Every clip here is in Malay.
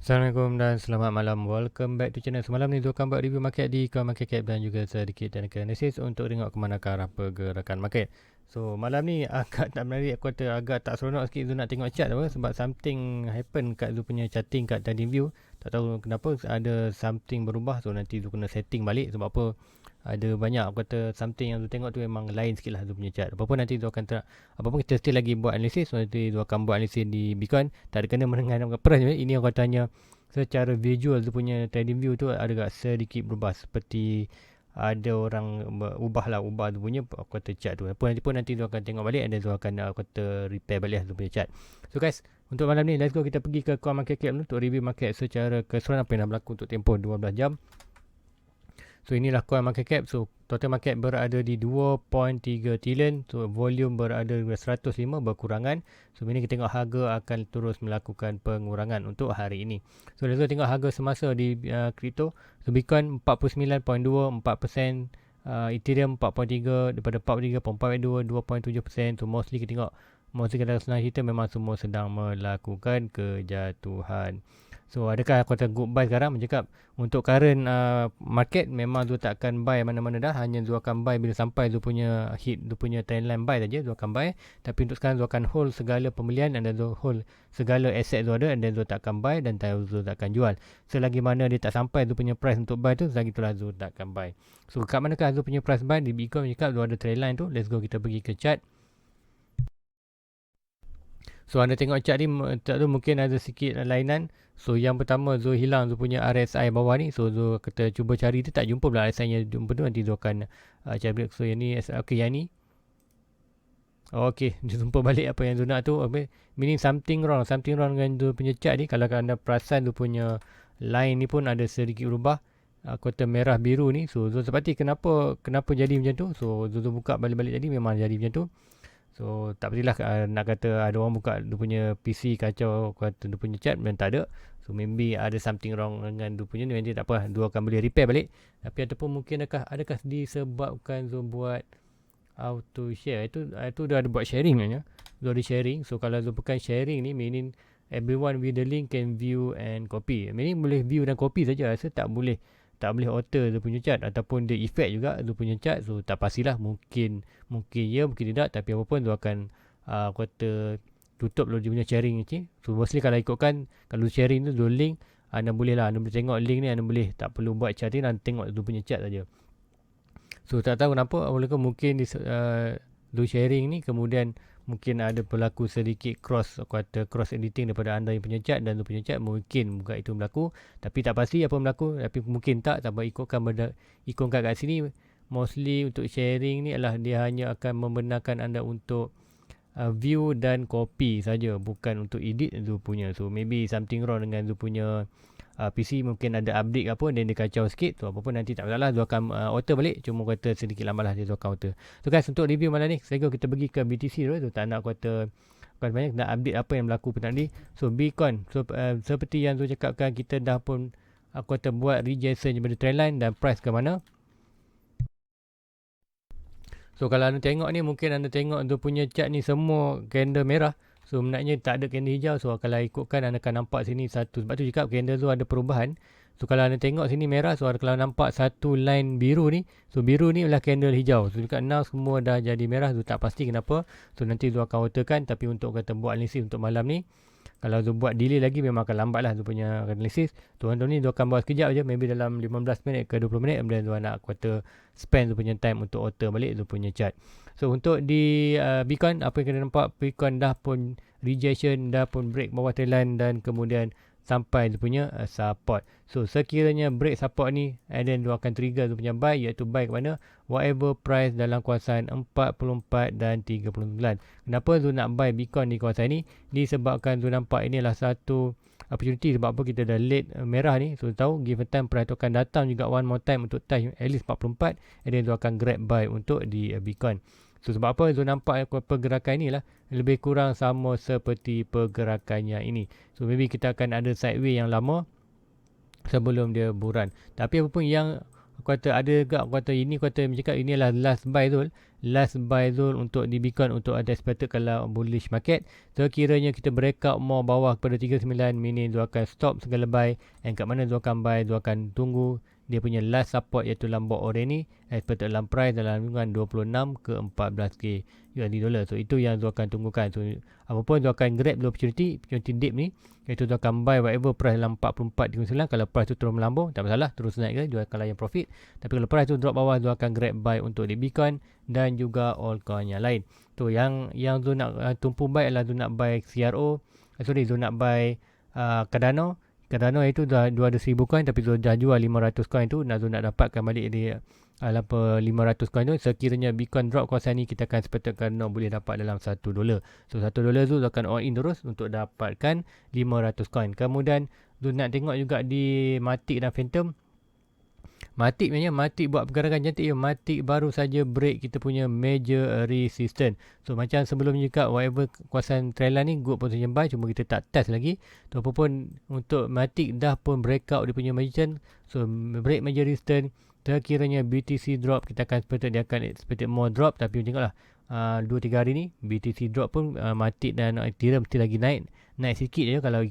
Assalamualaikum dan selamat malam. Welcome back to channel. Semalam ni Zul akan buat review market di CoinMarketCap dan juga sedikit teknikal analisis untuk tengok ke mana ke arah pergerakan market. So malam ni agak tak menarik, aku kata agak tak seronok sikit Zul nak tengok chart apa, sebab something happen kat Zul punya charting kat trading view. Tak tahu kenapa ada something berubah, so nanti Zul kena setting balik. Sebab apa, ada banyak aku kata something yang Zul tengok tu memang lain sikit lah Zul punya chart. Apa-apa nanti Zul akan apa-apa kita still lagi buat analisis. So nanti Zul akan buat analisis di Bitcoin. Tak ada kena dengan price. Ini aku tanya secara visual tu punya trading view tu agak sedikit berubah, seperti ada orang ubah tu punya aku kata chart tu. Nanti pun nanti tu akan tengok balik dan tu akan aku kata repair balik tu punya chart. So guys, untuk malam ni let's go kita pergi ke CoinMarketCap dulu untuk review market secara keseluruhan apa yang dah berlaku untuk tempoh 12 jam. So inilah CoinMarketCap. So total market berada di 2.3 trilion. So volume berada di 105 berkurangan. So ini kita tengok harga akan terus melakukan pengurangan untuk hari ini. So let's tengok harga semasa di crypto. So Bitcoin 49.24%, Ethereum 4.3, daripada 43.42, 2.7%. So mostly kita tengok, mostly kita senang cerita memang semua sedang melakukan kejatuhan. So adakah aku kata good buy sekarang? Mencakap untuk current market memang Zul tak akan buy mana-mana dah. Hanya Zul akan buy bila sampai Zul punya hit, Zul punya trendline buy saja Zul akan buy. Tapi untuk sekarang Zul akan hold segala pembelian dan Zul hold segala asset Zul ada, dan Zul tak akan buy dan Zul tak akan jual. Selagi mana dia tak sampai Zul punya price untuk buy tu, selagi itulah Zul tak akan buy. So kat manakah Zul punya price buy? Di Bitcoin mencakap Zul ada trendline tu. Let's go kita pergi ke chart. So anda tengok chart ni, tak tahu mungkin ada sikit lainan. So yang pertama Zul hilang Zul punya RSI bawah ni. So Zul kata cuba cari tu, tak jumpa pula RSI nya jumpa tu. Nanti Zul akan cari break. So yang ni, okay yang ni. Okay, jumpa balik apa yang Zul nak tu. Meaning something wrong dengan Zul punya chart ni. Kalau anda perasan Zul punya line ni pun ada sedikit berubah. Kota merah biru ni. So Zul sepati kenapa jadi macam tu. So Zul buka balik-balik tadi memang jadi macam tu. So tak pastilah nak kata ada orang buka dia punya PC kacau kata dia punya chat, memang tak ada. So maybe ada something wrong dengan dia punya ni, nanti tak apa, dia akan boleh repair balik. Tapi ataupun mungkin adakah disebabkan Zul buat auto share, itu dah ada buat sharing sebenarnya. Zul ada sharing. So kalau Zul bukan sharing ni, meaning everyone with the link can view and copy. Meaning boleh view dan copy saja. Rasa tak boleh alter dia punya chart ataupun dia effect juga dia punya chart. So tak pastilah, mungkin ya, mungkin tidak. Tapi apa pun dia akan kata tutup dia punya sharing ni. So mostly kalau ikutkan, kalau sharing tu dia link, anda boleh lah, anda boleh tengok link ni, anda boleh tak perlu buat charting, anda tengok dia punya chart saja. So tak tahu kenapa, mungkin dia sharing ni kemudian mungkin ada berlaku sedikit cross editing daripada anda yang punya chart dan tu punya chart, mungkin bukan itu berlaku. Tapi tak pasti apa berlaku, tapi mungkin tak ikutkan kat sini. Mostly untuk sharing ni adalah dia hanya akan membenarkan anda untuk view dan copy saja, bukan untuk edit tu punya. So maybe something wrong dengan tu punya PC, mungkin ada update ke apa dan dia kacau sikit. So apa pun nanti tak masalah, dia akan alter balik. Cuma kata sedikit lambat lah dia akan alter. So guys, untuk review malam ni, saya kita pergi ke BTC dulu. So tak nak kata banyak nak update apa yang berlaku petang ni. So Bitcoin, so seperti yang Zul cakapkan, kita dah pun aku kata buat rejection daripada trendline dan price ke mana. So kalau anda tengok ni, mungkin anda tengok dia punya chart ni semua candle merah. So sebenarnya tak ada candle hijau. So kalau ikutkan, anda akan nampak sini satu. Sebab tu cakap candle tu ada perubahan. So kalau anda tengok sini merah, so kalau nampak satu line biru ni, so biru ni adalah candle hijau. So dekat now semua dah jadi merah. So tak pasti kenapa. So nanti tu akan waterkan. Tapi untuk kata buat analisis untuk malam ni, kalau tu buat delay lagi memang akan lambat lah tu punya analisis. Tuan-tuan ni tu akan buat sekejap je, maybe dalam 15 minit ke 20 minit. Kemudian tu nak kata spend tu punya time untuk alter balik tu punya chart. So untuk di Bitcoin, apa yang kita nampak, Bitcoin dah pun rejection, dah pun break bawah trendline dan kemudian sampai dia punya support. So sekiranya break support ni, and then dia akan trigger dia punya buy, iaitu buy ke mana, whatever price dalam kawasan 44 dan 39. Kenapa Zul nak buy Bitcoin di kawasan ni? Disebabkan Zul nampak ini adalah satu opportunity. Sebab apa, kita dah late merah ni. So tahu given time price tu akan datang juga one more time untuk touch at least 44, and then Zul akan grab buy untuk di Bitcoin. So sebab apa Zul nampak pergerakan ni lah lebih kurang sama seperti pergerakannya ini. So maybe kita akan ada sideway yang lama sebelum dia buran. Tapi apapun yang aku kata ada juga, aku kata ini, aku kata cakap ini adalah last buy Zul. last buy zone untuk di Bitcoin untuk ada expected kalau bullish market. Sekiranya kita breakout more bawah kepada 39, meaning Zul akan stop segala buy. And kat mana Zul akan buy, Zul akan tunggu dia punya last support iaitu lambok ore ni, expected dalam price dalam lingkungan 26 ke 14k USD dollar. So itu yang Zul akan tunggukan. So apapun Zul akan grab the opportunity dip ni, iaitu Zul akan buy whatever price dalam 44.39. Kalau price tu terus melambung, tak masalah, terus naik ke, Zul akan layan profit. Tapi kalau price tu drop bawah, Zul akan grab buy untuk di Bitcoin dan juga altcoin yang lain. Tu yang Zul nak tumpu buy adalah Zul nak buy CRO, Zul nak buy Cardano. Cardano itu dah ada 1000 coin, tapi Zul dah jual 500 coin tu. Zul nak dapatkan balik di 500 coin tu. Sekiranya Bitcoin drop kawasan ni, kita akan expect Cardano boleh dapat dalam $1. So $1 Zul akan all in terus untuk dapatkan 500 coin. Kemudian Zul nak tengok juga di Matic dan Phantom. Matic buat pergerakan cantik. Matic baru saja break kita punya major resistance. So macam sebelum juga, whatever kawasan trendline ni good position buy, cuma kita tak test lagi. So apa pun untuk Matic dah pun breakout dia punya resistance. So break major resistance. Sekiranya BTC drop, kita akan expected more drop. Tapi tengoklah 2-3 hari ni BTC drop pun Matic dan Ethereum mesti lagi naik sikit je. Kalau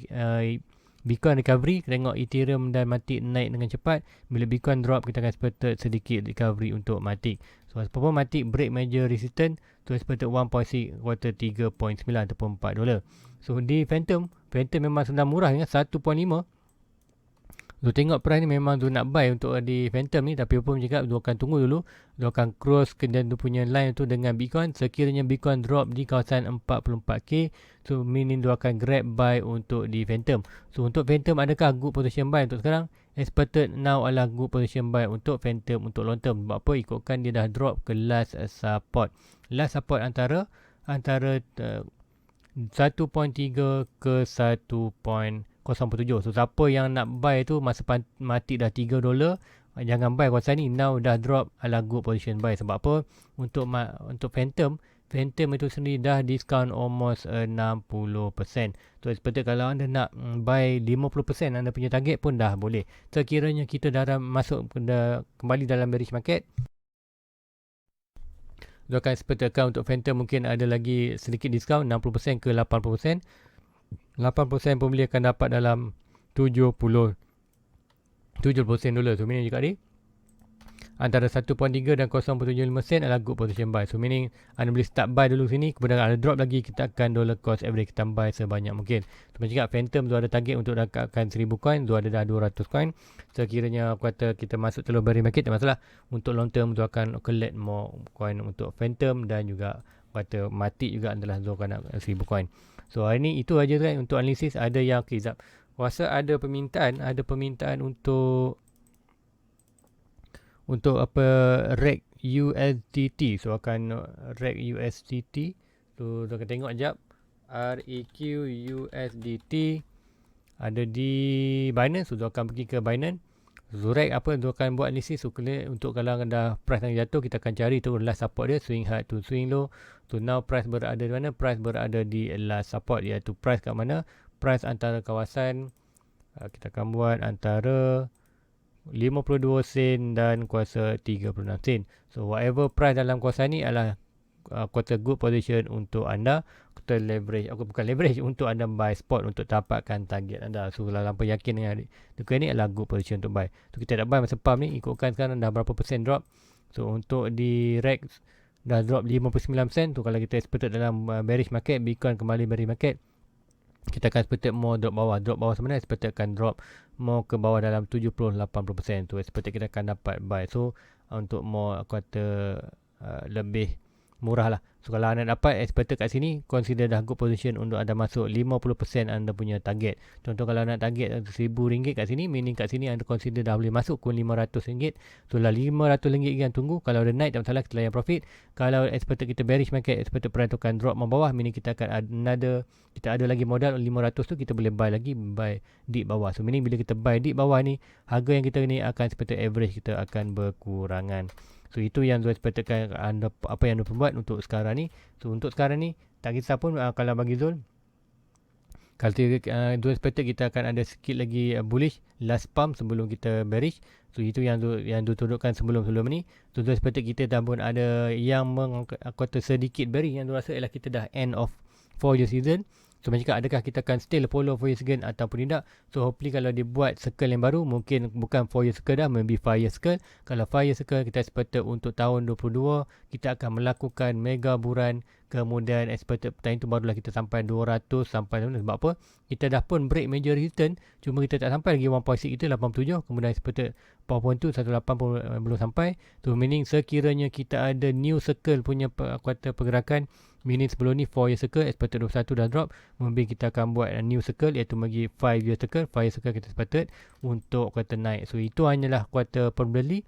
Bitcoin recovery, tengok Ethereum dan Matic naik dengan cepat. Bila Bitcoin drop, kita akan expected sedikit recovery untuk Matic. So apapun Matic break major resistance, tu expected 1.6 kuartal 3.9 ataupun $4. So di Phantom memang sedang murah dengan 1.5. So tengok price ni memang tu nak buy untuk di Phantom ni, tapi apa pun cakap tu akan tunggu dulu. Tu akan cross ke dan tu punya line tu dengan Bitcoin. Sekiranya Bitcoin drop di kawasan 44k, so meaning tu akan grab buy untuk di Phantom. So untuk Phantom, adakah good position buy untuk sekarang? Expected now adalah good position buy untuk Phantom untuk long term. Sebab apa? Ikutkan dia dah drop ke last support. Last support antara 1.3 ke 1.07. So siapa yang nak buy tu masa Matic dah $3, jangan buy kawasan ni. Now dah drop, ala good position buy. Sebab apa? Untuk Phantom itu sendiri dah discount almost 60%. So expected kalau anda nak buy 50%, anda punya target pun dah boleh. Sekiranya kita dah masuk kembali dalam bearish market, so akan expected untuk Phantom mungkin ada lagi sedikit discount 60% ke 80%. 8% pembeli akan dapat dalam 70% dulu. So meaning juga ni antara 1.3 dan 0.75 sen adalah good position buy. So meaning anda boleh start buy dulu sini. Kemudian ada drop lagi, kita akan dollar cost average, kita buy sebanyak mungkin. So macam cakap, Phantom tu ada target untuk dapatkan 1000 coin, tu ada dah 200 coin. Sekiranya kata kita masuk telur bearish market, tak masalah. Untuk long term tu akan collect more coin untuk Phantom dan juga kata Matic juga adalah tu akan nak 1000 coin. So hari ni itu aja kan untuk analisis. Ada yang kizap. Rasa ada permintaan untuk apa reg USDT. So akan reg USDT. So kita akan tengok jap. REQ USDT ada di Binance. So akan pergi ke Binance. Zurek apa tu akan buat analisis. So untuk kalau dah price yang jatuh, kita akan cari tu last support dia, swing hard to swing low. So now price berada di mana? Price berada di last support, iaitu price kat mana? Price antara kawasan kita akan buat antara 52 sen dan kuasa 36 sen. So whatever price dalam kuasa ni adalah kuota good position untuk anda. Kuota leverage, bukan leverage, untuk anda buy spot untuk dapatkan target anda. So kalau lampu yakin dengan duka ni adalah good position untuk buy. So kita nak buy masa pump ni, ikutkan sekarang dah berapa persen drop. So untuk di REX dah drop 59 sen. Tu kalau kita expected dalam bearish market, Bitcoin kembali bearish market, kita akan expected more drop bawah. Drop bawah sebenarnya expected akan drop more ke bawah dalam 70-80%. Tu expected kita akan dapat buy. So untuk more kuota lebih murah lah. So kalau anda dapat expected kat sini, consider dah good position untuk anda masuk 50% anda punya target. Contoh kalau nak target RM1000 kat sini, meaning kat sini anda consider dah boleh masuk ke RM500. So lah RM500 yang tunggu. Kalau ada naik, tak masalah, kita layan profit. Kalau expected kita bearish market, expected price tu akan drop bawah, meaning kita akan kita ada lagi modal 500 tu, kita boleh buy lagi, buy di bawah. So meaning bila kita buy di bawah ni, harga yang kita ni akan expected average kita akan berkurangan. So itu yang Zul expectkan anda, apa yang anda buat untuk sekarang ni. So untuk sekarang ni tak kisah pun kalau bagi Zul, Kalau dua sepatut kita akan ada sikit lagi bullish last pump sebelum kita bearish. So itu yang tunjukkan sebelum ni. So dua sepatut kita dah pun ada yang kata sedikit bearish, yang tu rasa ialah kita dah end of 4 year season. So macam cakap, adakah kita akan still follow 4 year season ataupun tidak. So hopefully kalau dia buat circle yang baru, mungkin bukan 4 year circle dah, maybe 5 year circle. Kalau 5 year circle, kita expected untuk tahun 22 kita akan melakukan mega buran. Kemudian expected petang itu barulah kita sampai 200 sampai mana. Sebab apa? Kita dah pun break major return, cuma kita tak sampai lagi 1.6 kita 87. Kemudian expected 4.2 18 pun belum sampai. So meaning sekiranya kita ada new circle punya kuartal pergerakan, meaning sebelum ni 4 year circle expected 21 dah drop, mungkin kita akan buat a new circle iaitu bagi 5 year circle. 5 year circle kita expected untuk kuartal naik. So itu hanyalah kuartal probably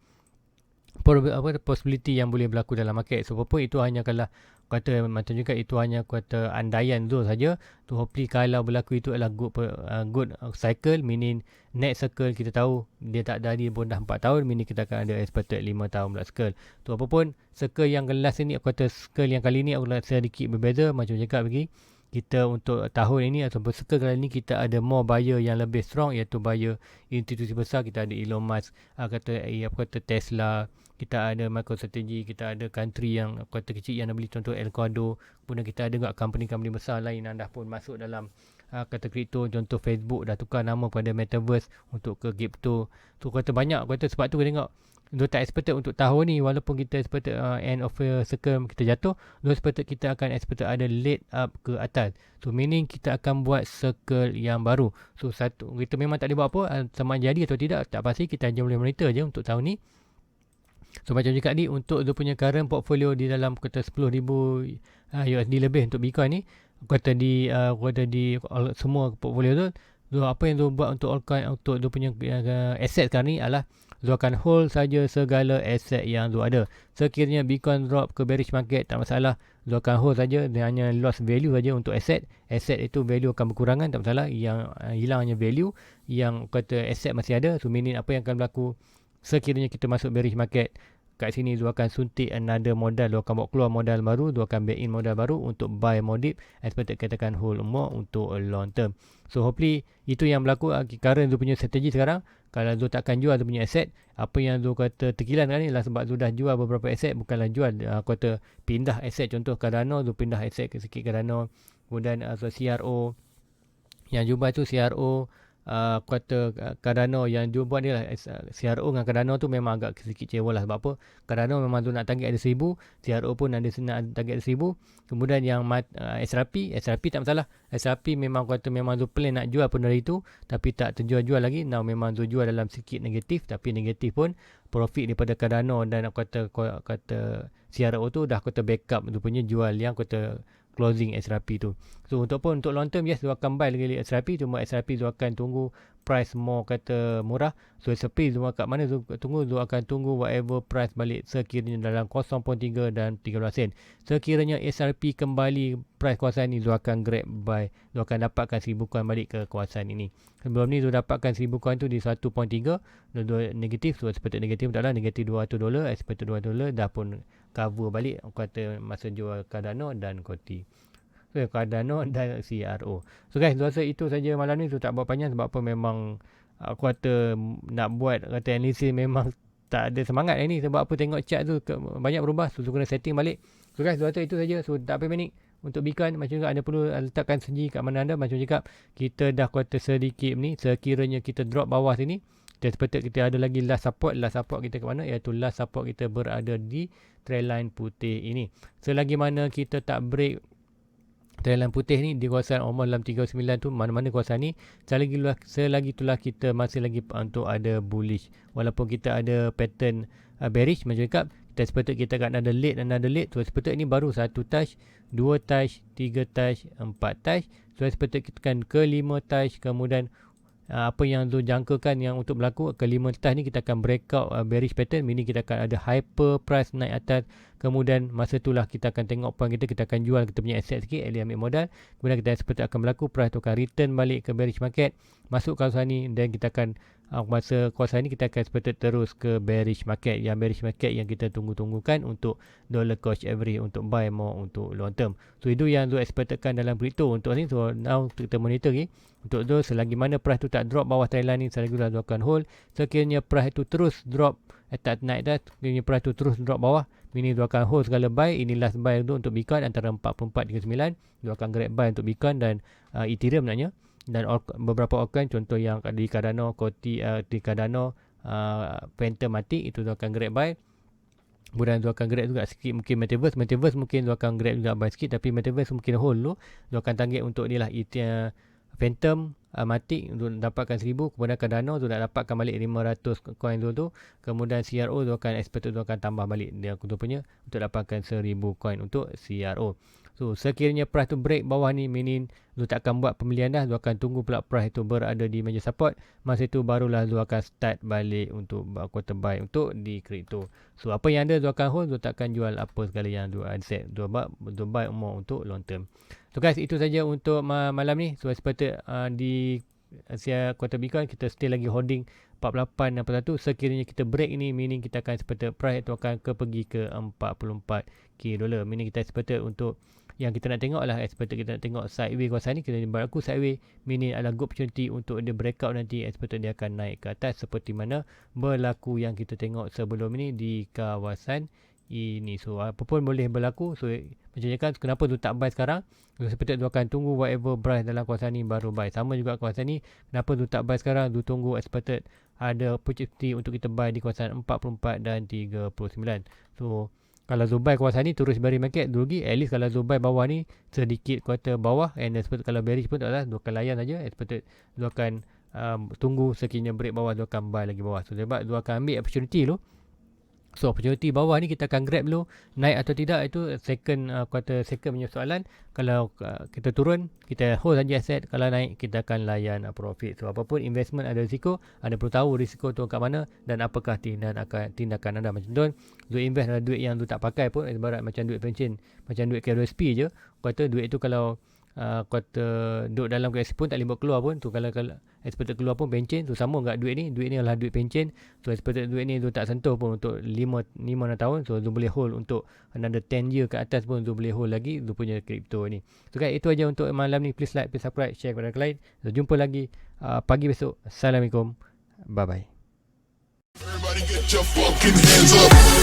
possibility yang boleh berlaku dalam market. So apa itu hanya kalau kata macam juga, itu hanya kata andaian tu saja. Tu hopefully kalau berlaku itu adalah good cycle, meaning next circle kita tahu dia tak ada pun dah 4 tahun, meaning kita akan ada expected 5 tahun pula circle. Tu apapun circle yang last ni, aku kata circle yang kali ni aku rasa sedikit berbeza. Macam cakap lagi, kita untuk tahun ini ataupun circle kali ni kita ada more buyer yang lebih strong, iaitu buyer institusi besar. Kita ada Elon Musk, kata Tesla, kita ada MicroStrategy, kita ada country yang kata kecil yang nak beli, contoh Elgato. Kemudian kita ada juga company-company besar lain yang dah pun masuk dalam kata kripto. Contoh Facebook dah tukar nama pada Metaverse untuk ke kripto. Tu kata banyak, kata sebab tu kita tengok dia tak expected untuk tahun ni, walaupun kita expected end of year circle kita jatuh, dia expected kita akan expected ada late up ke atas. So meaning kita akan buat circle yang baru. So satu, kita memang tak boleh buat apa, sama jadi atau tidak tak pasti, kita hanya boleh monitor je untuk tahun ni. So macam cakap ni, untuk dia punya current portfolio di dalam kata 10,000 USD lebih untuk Bitcoin ni, kata di semua portfolio tu, so apa yang dia buat untuk altcoin, untuk dia punya asset sekarang ni adalah dia akan hold saja segala aset yang dia ada. Sekiranya Bitcoin drop ke bearish market, tak masalah, dia akan hold saja, dia hanya lost value saja untuk aset. Aset itu value akan berkurangan, tak masalah, yang hilang hanya value, yang kata aset masih ada. So meaning apa yang akan berlaku sekiranya kita masuk bearish market, kat sini dia akan suntik another modal, dia akan bawa keluar modal baru, dia akan back in modal baru untuk buy more dip, expected kita akan hold more untuk a long term. So hopefully itu yang berlaku current dia punya strategi sekarang. Kalau dia takkan jual dia punya aset, apa yang dia kata terkilan kan ni lah sebab dia dah jual beberapa aset, bukanlah jual, kata pindah aset. Contoh Cardano, dia pindah aset ke sikit Cardano. Kemudian CRO yang jumpa tu CRO, kata Cardano yang dia buat dia lah, CRO dengan Cardano tu memang agak sedikit kecewa lah. Sebab apa? Cardano memang tu nak target ada 1,000, CRO pun ada target ada 1,000. Kemudian yang SRP tak masalah. SRP memang kata memang tu plan nak jual pun dari tu, tapi tak terjual-jual lagi. Now memang tu jual dalam sikit negatif, tapi negatif pun profit daripada Cardano dan kata CRO tu dah kata backup tu punya jual yang kata closing SRP tu. So untuk long term, yes, dia akan buy lagi SRP, cuma SRP dia akan tunggu price more kata murah. So SRP dia kat mana dia akan tunggu whatever price balik sekiranya dalam 0.3 dan 13 sen. Sekiranya SRP kembali price kawasan ni, dia akan grab buy, dia akan dapatkan 1,000 coin balik ke kawasan ini. Sebelum ni dia dapatkan 1,000 coin tu di 1.3, dia negatif, so expected negatif tak lah, negatif $200, expected $200 dah pun cover balik kata masa jual Cardano dan Koti. So Cardano dan CRO. So guys, rasa itu saja malam ni. So tak buat panjang sebab apa, memang aku kata nak buat kata analysis memang tak ada semangat ni. Sebab apa, tengok chart tu banyak berubah, so kena setting balik. So guys, rasa itu saja. So tak payah panik untuk Bitcoin. Macam juga anda perlu letakkan sendiri kat mana anda. Macam cakap, kita dah kata sedikit ni, sekiranya kita drop bawah sini, kita expected kita ada lagi last support kita ke mana, iaitu last support kita berada di trendline putih ini. Selagi mana kita tak break trendline putih ni di kawasan umur dalam 39 tu, mana-mana kawasan ni, selagi itulah kita masih lagi untuk ada bullish. Walaupun kita ada pattern bearish, macam cakap, kita expected kita akan ada another late. So expected ni baru 1 touch, 2 touch, 3 touch, 4 touch. So expected kita akan ke 5 touch, kemudian apa yang tu jangkakan yang untuk berlaku ke 5 touch ni, kita akan breakout bearish pattern, meaning kita akan ada hyper price naik atas. Kemudian masa itulah kita akan tengok point kita akan jual kita punya asset sikit, ambil modal. Kemudian kita seperti akan berlaku, price tu akan return balik ke bearish market, masuk kawasan ni, dan kita akan masa kuasa ni kita akan expected terus ke bearish market. Yang bearish market yang kita tunggu-tunggukan untuk dollar cost average untuk buy more untuk long term. So itu yang Zul expectedkan dalam crypto untuk ni. So now kita monitor lagi. Untuk Zul selagi mana price tu tak drop bawah trendline ni, selagi Zul akan hold. Sekiranya price tu terus drop, tak naik dah, sekiranya price tu terus drop bawah, meaning Zul akan hold segala buy. Ini last buy tu untuk Bitcoin antara 44.39. Zul akan grab buy untuk Bitcoin dan Ethereum naknya. Dan beberapa altcoin contoh yang di Cardano, di Cardano, Phantom Matic itu Zul akan grab buy. Kemudian Zul akan grab juga sikit mungkin Metaverse mungkin Zul akan grab juga buy sikit, tapi Metaverse mungkin hold dulu. Zul akan target untuk ni lah Phantom Matic Zul dapatkan 1000, kemudian Cardano Zul nak dapatkan balik 500 coin Zul tu. Kemudian CRO Zul akan expect Zul akan tambah balik dia aku tu punya untuk dapatkan 1000 coin untuk CRO. So sekiranya price tu break bawah ni, meaning Zul tak akan buat pembelian dah. Zul akan tunggu pula price tu berada di meja support. Masa itu barulah Zul akan start balik untuk quarter buy untuk di crypto. So apa yang ada Zul akan hold. Zul tak akan jual apa segala yang Zul set. Zul buy more untuk long term. So guys, itu saja untuk malam ni. So expected di Asia quarter Bitcoin kita still lagi holding 48 apa tu. Sekiranya kita break ni, meaning kita akan expected price itu akan pergi ke 44k dolar. Meaning kita expected untuk yang kita nak tengok lah, expected kita nak tengok sideways kawasan ni. Kita berlaku sideways, meaning adalah good opportunity untuk dia breakout nanti. Expected dia akan naik ke atas seperti mana berlaku yang kita tengok sebelum ni di kawasan ini. So apa pun boleh berlaku. So macam kan, kenapa tu tak buy sekarang? So seperti tu akan tunggu whatever price dalam kawasan ni baru buy. Sama juga kawasan ni, kenapa tu tak buy sekarang? Tu tunggu expected ada opportunity untuk kita buy di kawasan 44 dan 39. So kalau Zubai kawasan ni terus bearish market rugi. At least kalau Zubai bawah ni sedikit kuarter bawah, and expected kalau bearish pun tak lah, Zul akan layan saja. Expected Zul akan tunggu sekiranya break bawah, Zul akan buy lagi bawah. So sebab Zul akan ambil opportunity dulu. So opportunity bawah ni kita akan grab dulu. Naik atau tidak itu second punya soalan. Kalau kita turun, kita hold saja aset. Kalau naik, kita akan layan profit. So apapun investment ada risiko. Anda perlu tahu risiko tu kat mana dan apakah tindakan anda. Macam tu, Zul invest dalam duit yang Zul tak pakai pun. Ibarat macam duit pencen, macam duit KRSP je. Kata duit tu kalau duduk dalam KRSP pun tak boleh buat keluar pun. Tu kalau expected keluar pun pencen. Tu sama enggak duit ni. Duit ni adalah duit pencen. So expected duit ni Zul tak sentuh pun untuk 5 tahun. So Zul boleh hold untuk another 10 year ke atas pun Zul boleh hold lagi Zul punya crypto ni. So guys, itu aja untuk malam ni. Please like, please subscribe, share kepada lain. So jumpa lagi pagi besok. Assalamualaikum. Bye bye. Everybody get your fucking hands up.